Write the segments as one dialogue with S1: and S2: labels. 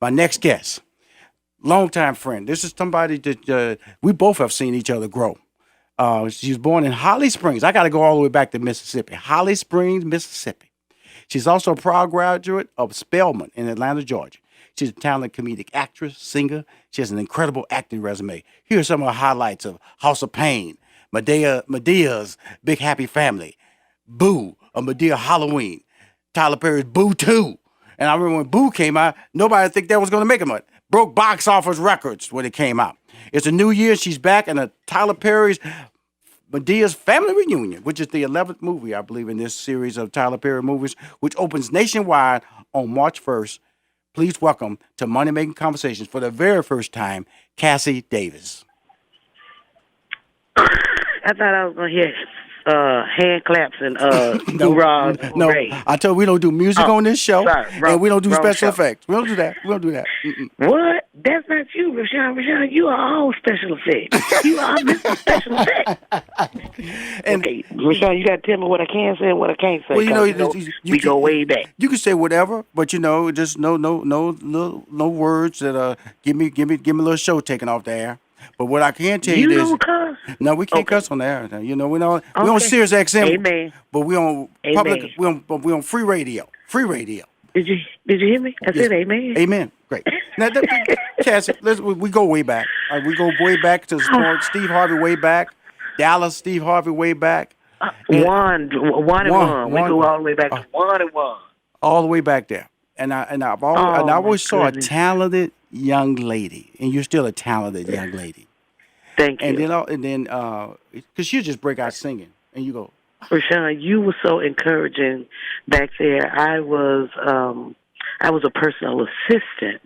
S1: My next guest, longtime friend. This is somebody that we both have seen each other grow. She was born in Holly Springs. I got to go all the way back to Mississippi. Holly Springs, Mississippi. She's also a proud graduate of Spelman in Atlanta, Georgia. She's a talented comedic actress, singer. She has an incredible acting resume. Here are some of her highlights of House of Pain, Madea's Big Happy Family, Boo, a Madea Halloween, Tyler Perry's Boo 2. And I remember when Boo came out, nobody think that was going to make him. Broke box office records when it came out. It's a new year. She's back in a Tyler Perry's Madea's Family Reunion, which is the 11th movie, I believe, in this series of Tyler Perry movies, which opens nationwide on March 1st. Please welcome to Money Making Conversations for the very first time, Cassi Davis.
S2: I thought I was going to hear hand claps and hoorahs.
S1: No, I told you we don't do music on this show, and we don't do special effects. We don't do that. Mm-mm.
S2: What? That's not you, Rushion. Rushion, you are all special effects. You are Mr. Special Effects. Okay, Rushion, you got to tell me what I can say and what I can't say. Well, we go way back.
S1: You can say whatever, but just no words that give me a little show taken off the air. But what I can tell you is,
S2: don't cuss?
S1: No, we can't cuss on the air. We on Sirius XM,
S2: Amen.
S1: But we on public. We on free radio. Free radio.
S2: Did you hear me? I said amen.
S1: Amen. Great. Now, Cassi, we go way back. We go way back to Steve Harvey way back, Dallas Steve Harvey way back.
S2: One and one. We go all the way back to 1 and 1.
S1: All the way back there. And I always saw a talented young lady, and you're still a talented young lady.
S2: Thank you.
S1: And then, because you just break out singing, and you go.
S2: Rushion, you were so encouraging back there. I was a personal assistant,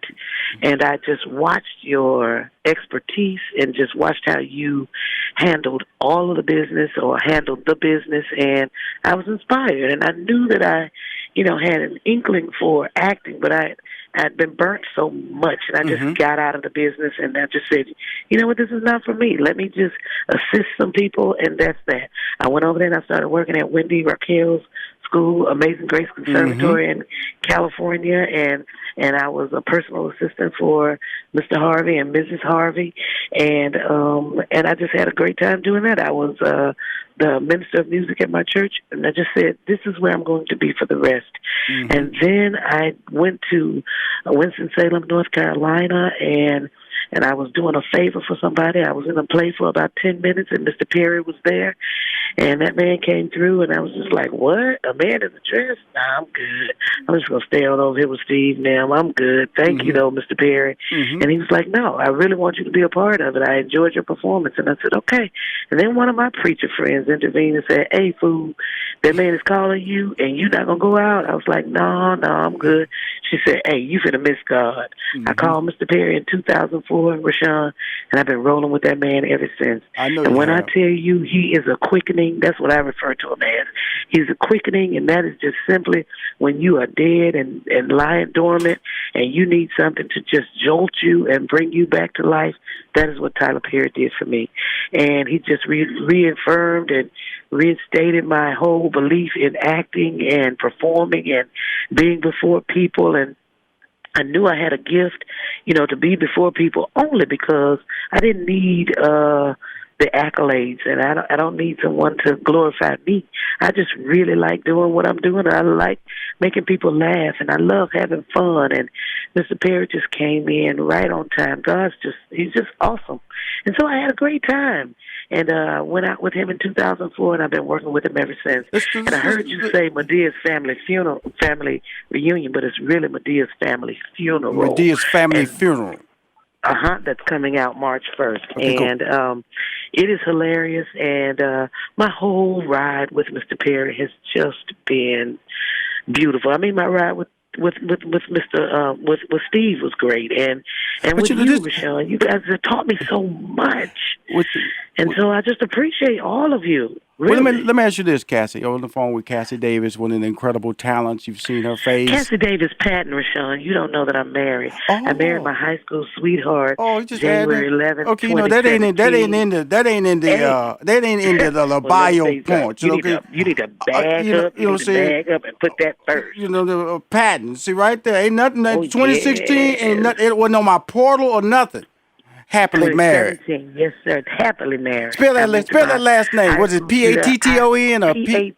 S2: and I just watched your expertise and just watched how you handled all of the business or handled the business, and I was inspired, and I knew that I had an inkling for acting, but I'd been burnt so much, and I just got out of the business, and I just said, you know what, this is not for me. Let me just assist some people, and that's that. I went over there, and I started working at Wendy Raquel's school, Amazing Grace Conservatory in California, and I was a personal assistant for Mr. Harvey and Mrs. Harvey, and I just had a great time doing that. I was the minister of music at my church, and I just said, this is where I'm going to be for the rest. And then I went to Winston-Salem, North Carolina, and I was doing a favor for somebody. I was in a play for about 10 minutes, and Mr. Perry was there, and that man came through, and I was just like, what? A man in a dress? Nah, I'm good. I'm just going to stay on over here with Steve now. I'm good. Thank you, though, Mr. Perry. And he was like, no, I really want you to be a part of it. I enjoyed your performance. And I said, okay. And then one of my preacher friends intervened and said, hey, fool, that man is calling you, and you're not going to go out? I was like, no, I'm good. She said, hey, you finna miss God. I called Mr. Perry in 2004, Rushion, and I've been rolling with that man ever since. And when I tell you he is a quickening, that's what I refer to him as. He's a quickening, and that is just simply when you are dead and lying dormant and you need something to just jolt you and bring you back to life. That is what Tyler Perry did for me. And he just reaffirmed and reinstated my whole belief in acting and performing and being before people. And I knew I had a gift, to be before people only because I didn't need the accolades, and I don't need someone to glorify me. I just really like doing what I'm doing. I like making people laugh, and I love having fun. And Mr. Perry just came in right on time. He's just awesome. And so I had a great time. And I went out with him in 2004, and I've been working with him ever since. And I heard you say Madea's family reunion, but it's really Madea's family funeral.
S1: Madea's family funeral.
S2: That's coming out March 1st. Okay, and cool. It is hilarious, and my whole ride with Mr. Perry has just been beautiful. I mean, my ride with Steve was great, and with you, Rushion, you guys have taught me so much, so I just appreciate all of you. Really.
S1: Well, let me ask you this, Cassi. On the phone with Cassi Davis, one of the incredible talents. You've seen her face.
S2: Cassi Davis Patton, Rushion. You don't know that I'm married. I married my high school sweetheart. January 11th. Okay,
S1: that ain't in the bio points.
S2: You need to bag up. You need to bag up and put that first.
S1: The Patton. And see right there, ain't nothing.
S2: Oh,
S1: 2016 ain't
S2: yes.
S1: nothing. It wasn't on my portal or nothing. Happily married.
S2: 2017, yes, sir. Happily married.
S1: Spell that last name. What is it? Patton or
S2: Patton,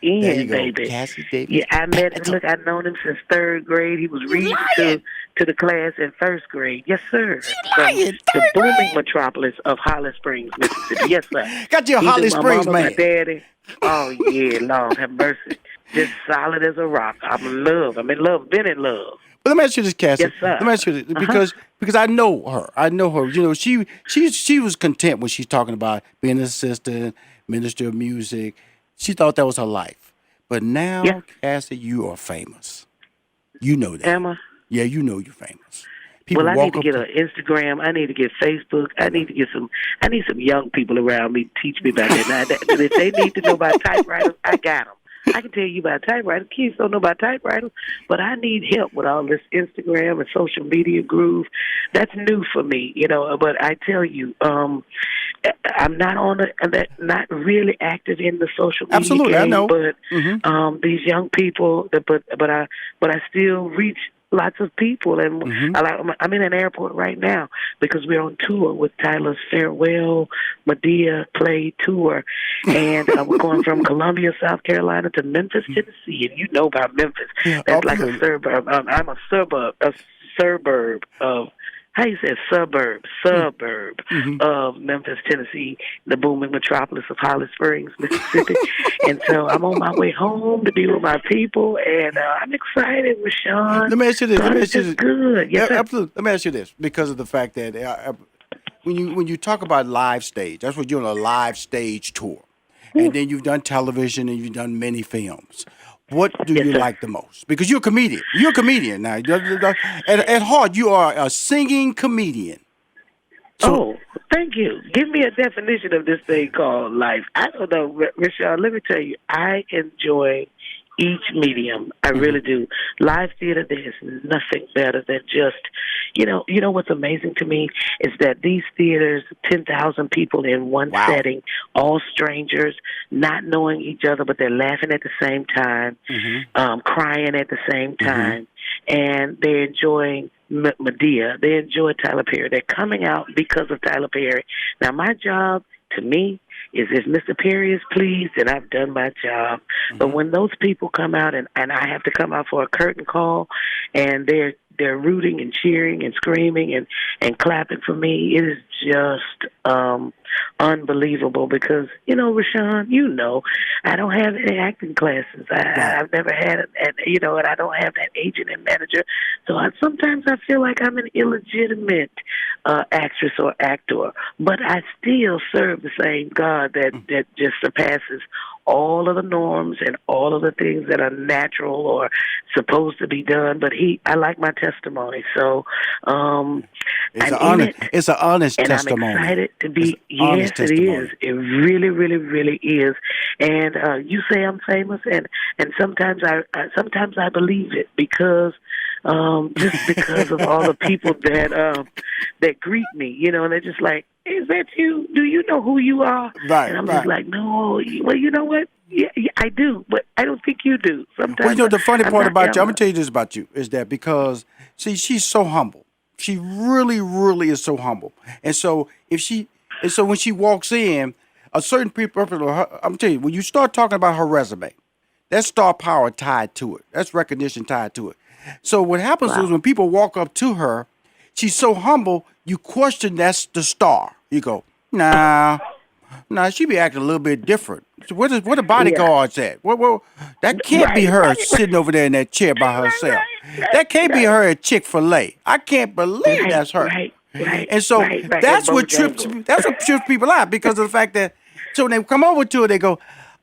S1: There you go,
S2: baby.
S1: Cassi Davis.
S2: Yeah, I met him. Look, I've known him since third grade. He was reading to the class in first grade. Yes, sir. From the booming metropolis of Holly Springs, Mississippi. Yes, sir.
S1: Got you a
S2: Either
S1: Holly
S2: my
S1: Springs
S2: mama or
S1: man.
S2: my daddy. Oh yeah, Lord have mercy. Just solid as a rock. I'm in love. Been in love.
S1: But let me ask you this, Cassi.
S2: Yes, sir.
S1: Let me ask you this because I know her. I know her. You know, she was content when she's talking about being an assistant, minister of music. She thought that was her life. But now, Cassi, you are famous. You know that.
S2: Am I?
S1: Yeah, you know you're famous. People
S2: Well, I need to
S1: walk
S2: get
S1: up
S2: an Instagram. I need to get Facebook. I need some young people around me to teach me about that. Now, if they need to know about typewriters, I got them. I can tell you about typewriters. Kids don't know about typewriters, but I need help with all this Instagram and social media groove. That's new for me, you know. But I tell you, I'm not not really active in the social media
S1: Absolutely,
S2: game.
S1: I know.
S2: But these young people, but I still reach lots of people, and I'm in an airport right now because we're on tour with Tyler's Farewell Madea Play Tour, and we're going from Columbia, South Carolina to Memphis, Tennessee, and you know about Memphis. That's like a suburb. I'm a suburb of. How you say suburb of Memphis, Tennessee, the booming metropolis of Holly Springs, Mississippi. And so I'm on my way home to be with my people, and I'm excited, Rushion.
S1: Let me ask you this.
S2: Good. Yes,
S1: absolutely. Let me ask you this because of the fact that when you talk about live stage, that's what you're on a live stage tour, and then you've done television and you've done many films. What do you like the most? Because you're a comedian. You're a comedian now. At heart, you are a singing comedian.
S2: So, thank you. Give me a definition of this thing called life. I don't know, Richard. Let me tell you, I enjoy each medium. I really do. Live theater, there's nothing better than just, you know what's amazing to me is that these theaters, 10,000 people in one setting, all strangers, not knowing each other, but they're laughing at the same time, crying at the same time, and they're enjoying Madea. They enjoy Tyler Perry. They're coming out because of Tyler Perry. Now, my job, to me, is if Mr. Perry is pleased, then I've done my job. But when those people come out and I have to come out for a curtain call and they're rooting and cheering and screaming and clapping for me, it is just unbelievable because, Rushion, I don't have any acting classes. I've never had and I don't have that agent and manager. So sometimes I feel like I'm an illegitimate actress or actor, but I still serve the same God that just surpasses all of the norms and all of the things that are natural or supposed to be done. But I like my testimony. So
S1: it's an honest
S2: and
S1: testimony.
S2: I'm excited to be. Yes, it is. It really, really, really is. And you say I'm famous, and sometimes I believe it because just because of all the people that greet me, and they're just like, "Is that you? Do you know who you are?"
S1: Right.
S2: And I'm just like, "No." Well, you know what? Yeah, I do, but I don't think you do. Sometimes.
S1: Well, the funny part about you, I'm gonna tell you this about you, is that because she's so humble. She really, really is so humble, and so when she walks in, a certain people, I'm telling you, when you start talking about her resume, that's star power tied to it. That's recognition tied to it. So what happens is when people walk up to her, she's so humble, you question that's the star. You go, nah, she be acting a little bit different. So where the bodyguards at? Well, that can't be her sitting over there in that chair by herself. That can't be her at Chick-fil-A. I can't believe that's her. And so that's what trips people out because of the fact that so when they come over to her, they go,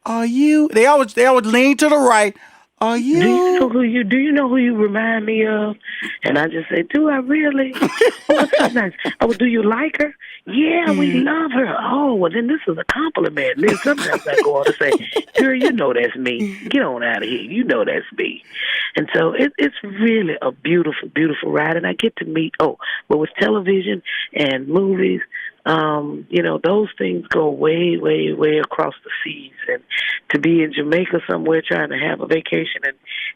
S1: "Are you?" They always lean to the right. Are you?
S2: Do you know who you remind me of? And I just say, do I really? What's so nice? Oh, do you like her? Yeah, we love her. Oh, well, then this is a compliment. Then sometimes I go on to say, girl, you know that's me. Get on out of here. You know that's me. And so it's really a beautiful, beautiful ride. And I get to meet, but with television and movies, those things go way, way, way across the seas. And to be in Jamaica somewhere trying to have a vacation,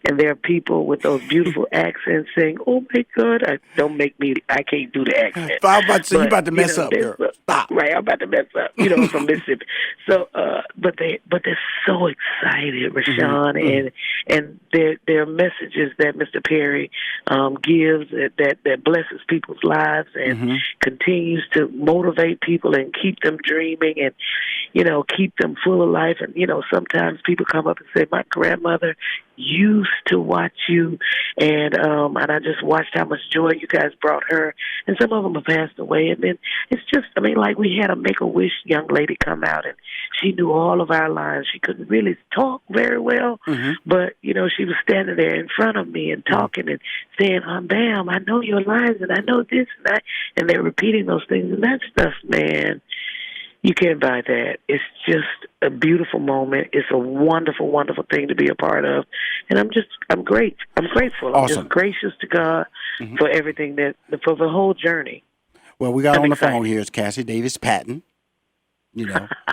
S2: and there are people with those beautiful accents saying, "Oh my God, I can't do the accent."
S1: I'm about to say, you about to
S2: you
S1: mess
S2: know,
S1: up,
S2: there's
S1: girl. Stop.
S2: right, I'm about to mess up. From Mississippi. So, but they're so excited, Rushion, and their messages that Mr. Perry gives that blesses people's lives and continues to motivate people and keep them dreaming and keep them full of life. And sometimes people come up and say, "My grandmother used to watch you, and I just watched how much joy you guys brought her." And some of them have passed away. And then it's just, like we had a Make-A-Wish young lady come out, and she knew all of our lines. She couldn't really talk very well, but she was standing there in front of me and talking and saying, "Bam, I know your lines, and I know this and that," and they're repeating those things. And that stuff, man, you can't buy that. It's just a beautiful moment. It's a wonderful, wonderful thing to be a part of. And I'm grateful.
S1: Awesome.
S2: I'm just gracious to God for everything for the whole journey.
S1: Well, we got on the phone here is Cassi Davis Patton.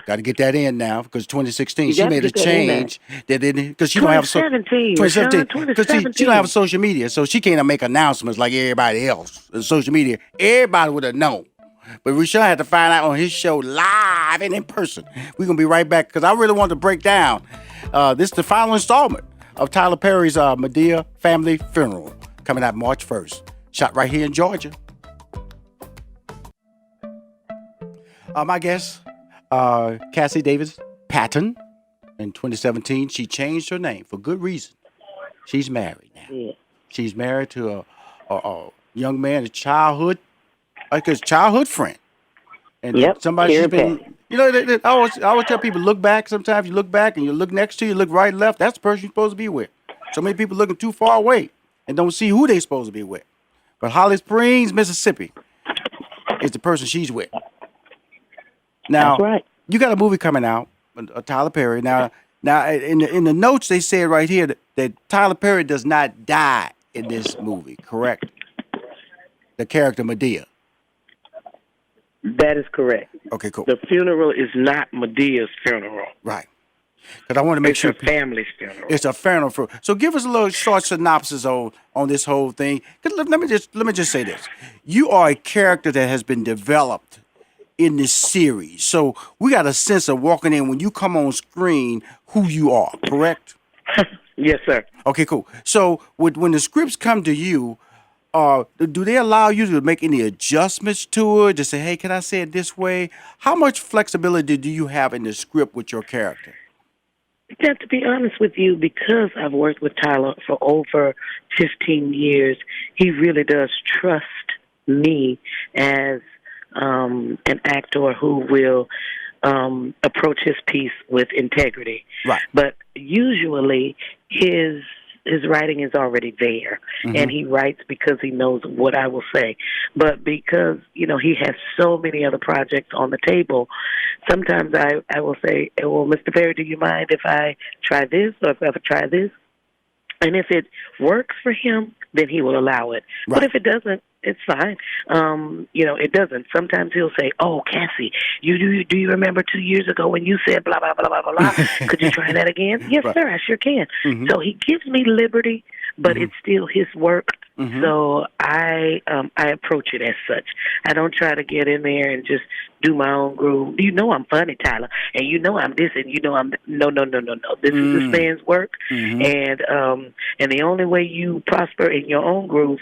S1: Got to get that in now because 2016 she made a change that didn't because she don't have 2017 because she don't have social media, so she can't make announcements like everybody else. Social media, everybody would have known. But Rushion had to find out on his show live and in person. We're going to be right back because I really want to break down. This is the final installment of Tyler Perry's Madea Family Funeral coming out March 1st. Shot right here in Georgia. My guest, Cassi Davis Patton. In 2017, she changed her name for good reason. She's married now. Yeah. She's married to a young man, a childhood friend. And somebody she's been, I always tell people, look back. Sometimes you look back and you look next to you, look right, left. That's the person you're supposed to be with. So many people looking too far away and don't see who they're supposed to be with. But Holly Springs, Mississippi is the person she's with. Now,
S2: that's right.
S1: You got a movie coming out, Tyler Perry. Now in the notes they said right here that Tyler Perry does not die in this movie, correct? The character Madea.
S2: That is correct.
S1: Okay, cool.
S2: The funeral is not Madea's funeral.
S1: Right. Because I want to make sure
S2: it's a family's funeral.
S1: It's a funeral. So give us a little short synopsis on this whole thing. Let me just say this: you are a character that has been developed in this series, so we got a sense of walking in when you come on screen who you are. Correct?
S2: Yes, sir.
S1: Okay, cool. So when the scripts come to you, do they allow you to make any adjustments to it? To say, hey, can I say it this way? How much flexibility do you have in the script with your character?
S2: Yeah, to be honest with you, because I've worked with Tyler for over 15 years, he really does trust me as an actor who will approach his piece with integrity.
S1: Right.
S2: But usually his writing is already there, and he writes because he knows what I will say. But because, he has so many other projects on the table, sometimes I will say, well, Mr. Perry, do you mind if I try this or if I try this? And if it works for him, then he will allow it. Right. But if it doesn't, it's fine. It doesn't. Sometimes he'll say, "Oh, Cassie, do you remember 2 years ago when you said blah, blah, blah, blah, blah, blah? Could you try that again?" Yes, right. Sir, I sure can. So he gives me liberty, but it's still his work. So I approach it as such. I don't try to get in there and just do my own groove. I'm funny, Tyler, and I'm this, and I'm no. This is this man's work, and the only way you prosper in your own groove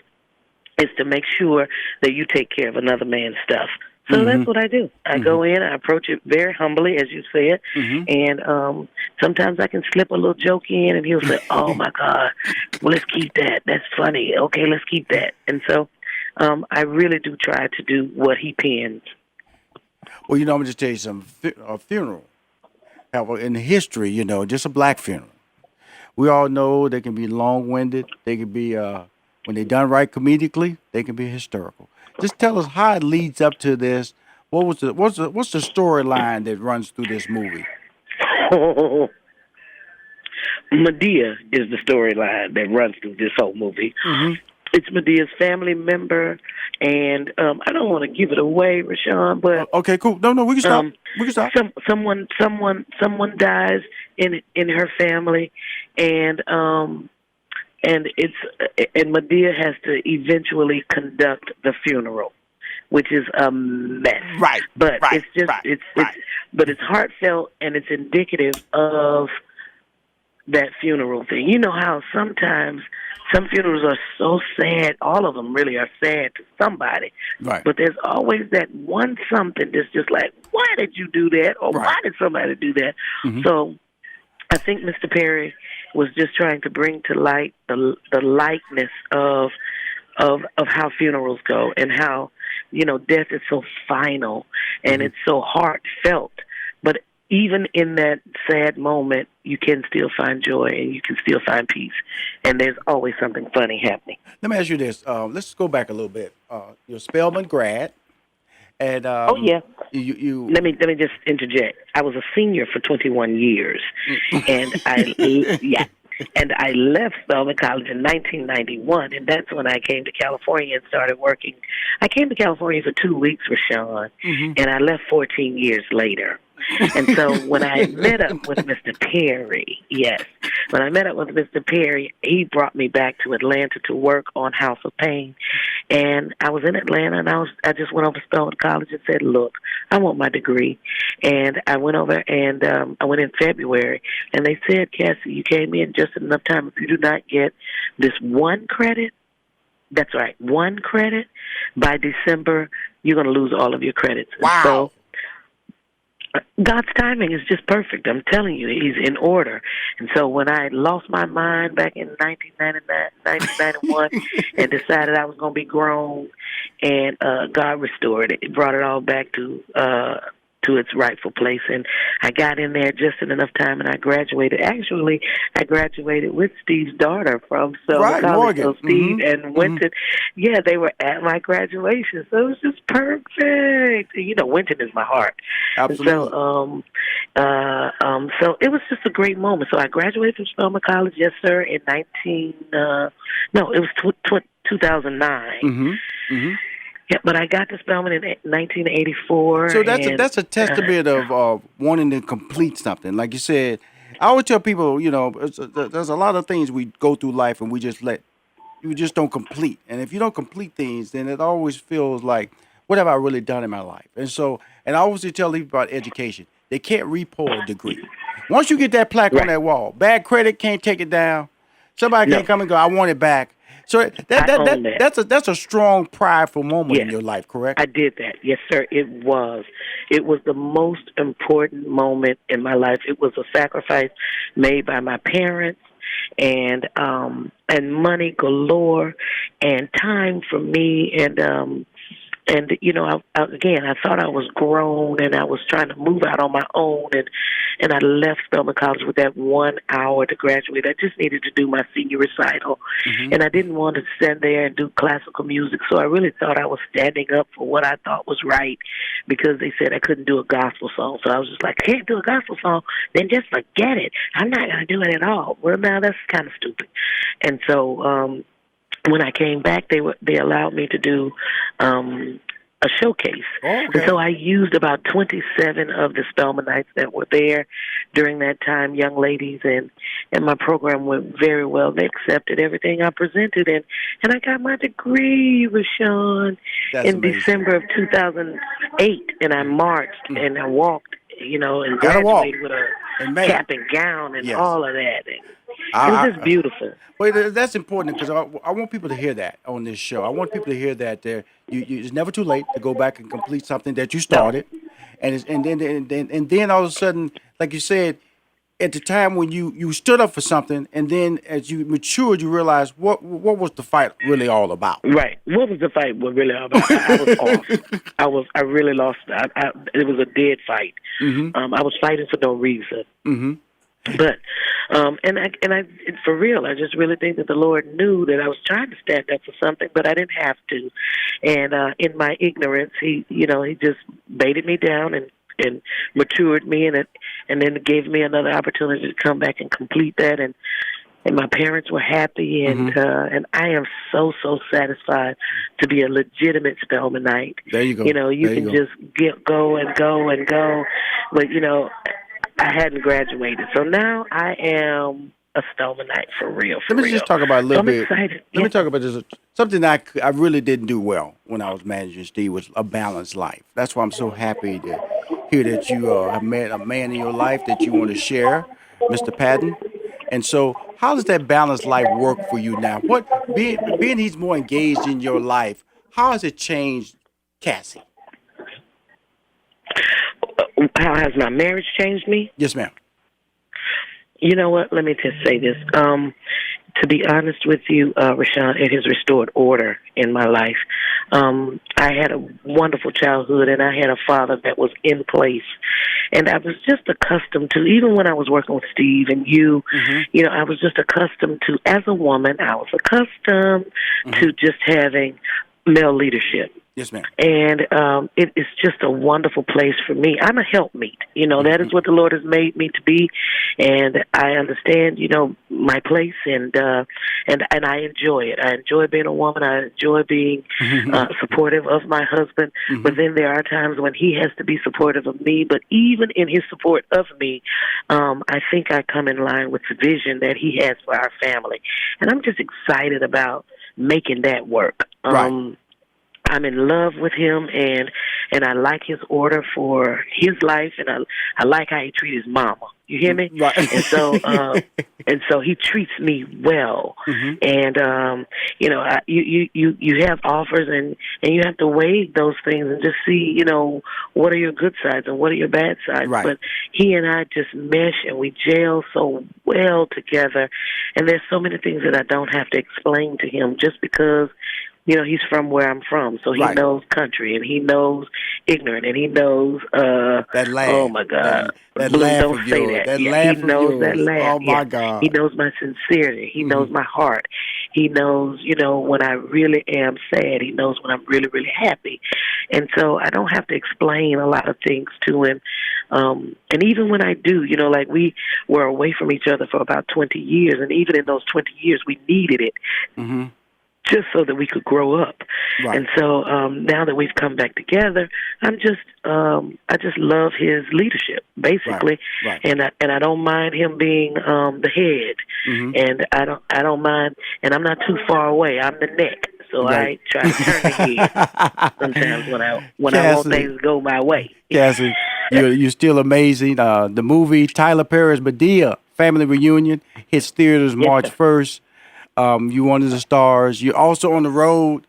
S2: is to make sure that you take care of another man's stuff. So that's what I do. I go in, I approach it very humbly, as you said, and sometimes I can slip a little joke in, and he'll say, "Oh, my God, well, let's keep that. That's funny. Okay, let's keep that." And so I really do try to do what he pens.
S1: Well, I'm going to just tell you something. A funeral, in history, just a black funeral. We all know they can be long-winded. They can be, when they're done right comedically, they can be hysterical. Just tell us how it leads up to this. What's the storyline that runs through this movie?
S2: Madea is the storyline that runs through this whole movie. It's Madea's family member, and I don't want to give it away, Rushion, but
S1: Okay, cool. No, we can stop. We can stop.
S2: someone dies in her family, and it's and Madea has to eventually conduct the funeral, which is a mess.
S1: Right.
S2: But
S1: right,
S2: it's just
S1: right,
S2: it's
S1: right.
S2: but it's heartfelt and it's indicative of that funeral thing. You know how sometimes some funerals are so sad, all of them really are sad to somebody.
S1: Right.
S2: But there's always that one something that's just like, why did you do that? Or
S1: Right.
S2: why did somebody do that?
S1: Mm-hmm.
S2: So I think Mr. Perry was just trying to bring to light the likeness of how funerals go and how, death is so final and it's so heartfelt. But even in that sad moment, you can still find joy and you can still find peace. And there's always something funny happening.
S1: Let me ask you this. Let's go back a little bit. You're a Spelman grad, and
S2: Oh yeah.
S1: you
S2: Let me just interject. I was a senior for 21 years, and I left Spelman College in 1991, and that's when I came to California and started working. I came to California for 2 weeks with Sean, and I left 14 years later. And so when I met up with Mr. Perry, when I met up with Mr. Perry, he brought me back to Atlanta to work on House of Pain. And I was in Atlanta, and I just went over to Spelman College and said, look, I want my degree. And I went over, and I went in February, and they said, Cassie, you came in just enough time. If you do not get this one credit, that's right, one credit, by December, you're going to lose all of your credits.
S1: Wow.
S2: And so God's timing is just perfect. I'm telling you, He's in order. And so when I lost my mind back in 1991 and decided I was going to be grown, and God restored it, brought it all back to its rightful place. And I got in there just in enough time, and I graduated. Actually, I graduated with Steve's daughter from Spelman College.
S1: Morgan.
S2: So Steve and Winton, they were at my graduation. So it was just perfect. Winton is my heart.
S1: absolutely.
S2: So it was just a great moment. So I graduated from Spelman College, yes, sir, in 2009. Yeah, but I got to Spelman in 1984.
S1: So that's a testament of wanting to complete something. Like you said, I always tell people, there's a lot of things we go through life and we just don't complete. And if you don't complete things, then it always feels like, what have I really done in my life? And I always tell people about education. They can't repo a degree. Once you get that plaque on that wall, bad credit can't take it down. Somebody can't come and go, I want it back. So that's a strong, prideful moment in your life, correct?
S2: I did that. Yes, sir. It was. It was the most important moment in my life. It was a sacrifice made by my parents, and money galore, and time for me, and I thought I was grown, and I was trying to move out on my own, and I left Spelman College with that 1 hour to graduate. I just needed to do my senior recital, and I didn't want to stand there and do classical music, so I really thought I was standing up for what I thought was right, because they said I couldn't do a gospel song. So I was just like, I can't do a gospel song, then just forget it. I'm not going to do it at all. Well, now that's kind of stupid. And so when I came back, they allowed me to do a showcase.
S1: Okay.
S2: And so I used about 27 of the Spelmanites that were there during that time, young ladies, and my program went very well. They accepted everything I presented, and I got my degree, Rushion, in December of 2008, and I marched and I walked, and graduated with a cap and gown and all of that. And it was just beautiful.
S1: Well, that's important because I want people to hear that on this show. I want people to hear that it's never too late to go back and complete something that you started, and then all of a sudden, like you said, at the time when you stood up for something, and then as you matured, you realized what was the fight really all about.
S2: Right. What was the fight really all about? I was off. I really lost. It was a dead fight. I was fighting for no reason. But and I for real, I just really think that the Lord knew that I was trying to stand up for something, but I didn't have to. And in my ignorance, he just baited me down and matured me, and then gave me another opportunity to come back and complete that. And and my parents were happy, and I am so satisfied to be a legitimate Spelmanite.
S1: There you go.
S2: You know, you
S1: There you
S2: can
S1: go.
S2: just go and go and go, but you know, I hadn't graduated, so now I am a Spelmanite for real.
S1: Let me just talk about a
S2: So
S1: little
S2: I'm
S1: bit.
S2: excited.
S1: Let me talk about this. Something that I really didn't do well when I was managing Steve was a balanced life. That's why I'm so happy to hear that you have met a man in your life that you want to share, Mr. Patton. And so, how does that balanced life work for you now? What being he's more engaged in your life? How has it changed, Cassie?
S2: How has my marriage changed me?
S1: Yes, ma'am.
S2: You know what? Let me just say this. To be honest with you, Rushion, it has restored order in my life. I had a wonderful childhood, and I had a father that was in place. And I was just accustomed to, even when I was working with Steve and you, you know, I was just accustomed to, as a woman, I was accustomed to just having male leadership.
S1: Yes, ma'am.
S2: And it is just a wonderful place for me. I'm a helpmeet. You know, that is what the Lord has made me to be. And I understand, you know, my place, and I enjoy it. I enjoy being a woman. I enjoy being supportive of my husband. But then there are times when he has to be supportive of me. But even in his support of me, I think I come in line with the vision that he has for our family. And I'm just excited about making that work.
S1: Right.
S2: I'm in love with him, and I like his order for his life, and I like how he treats his mama. You hear me?
S1: Right.
S2: And so he treats me well. And you know, you have offers, and you have to weigh those things and just see, you know, what are your good sides and what are your bad sides.
S1: Right.
S2: But he and I just mesh, and we gel so well together. And there's so many things that I don't have to explain to him, just because, you know, he's from where I'm from, so he knows country, and he knows ignorant, and he knows
S1: that laugh.
S2: Oh my God,
S1: that
S2: Blue,
S1: laugh
S2: don't
S1: of
S2: say
S1: yours.
S2: that.
S1: That
S2: Yeah,
S1: laugh
S2: he
S1: of
S2: knows
S1: yours.
S2: that laugh.
S1: Oh my
S2: Yeah.
S1: God.
S2: He knows my sincerity. He knows my heart. He knows, you know, when I really am sad. He knows when I'm really, really happy. And so I don't have to explain a lot of things to him. And even when I do, you know, like we were away from each other for about 20 years, and even in those 20 years, we needed it. Just so that we could grow up.
S1: Right.
S2: And so now that we've come back together, I just love his leadership, basically.
S1: Right.
S2: And I don't mind him being the head. And I don't mind, and I'm not too far away. I'm the neck. So I try to turn the head sometimes when I want things to go my way.
S1: Cassie, you're still amazing. The movie Tyler Perry's Madea Family Reunion hits theaters March 1st. You're one of the stars. You're also on the road.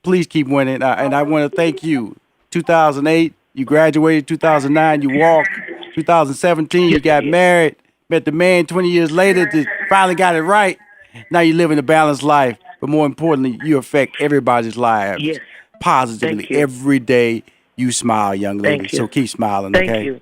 S1: Please keep winning. And I want to thank you. 2008, you graduated. 2009, you walked. 2017, you got married. Met the man 20 years later that finally got it right. Now you're living a balanced life. But more importantly, you affect everybody's lives positively.
S2: Thank you.
S1: Every day you smile, young lady.
S2: Thank you.
S1: So keep smiling,
S2: Thank
S1: okay?
S2: you.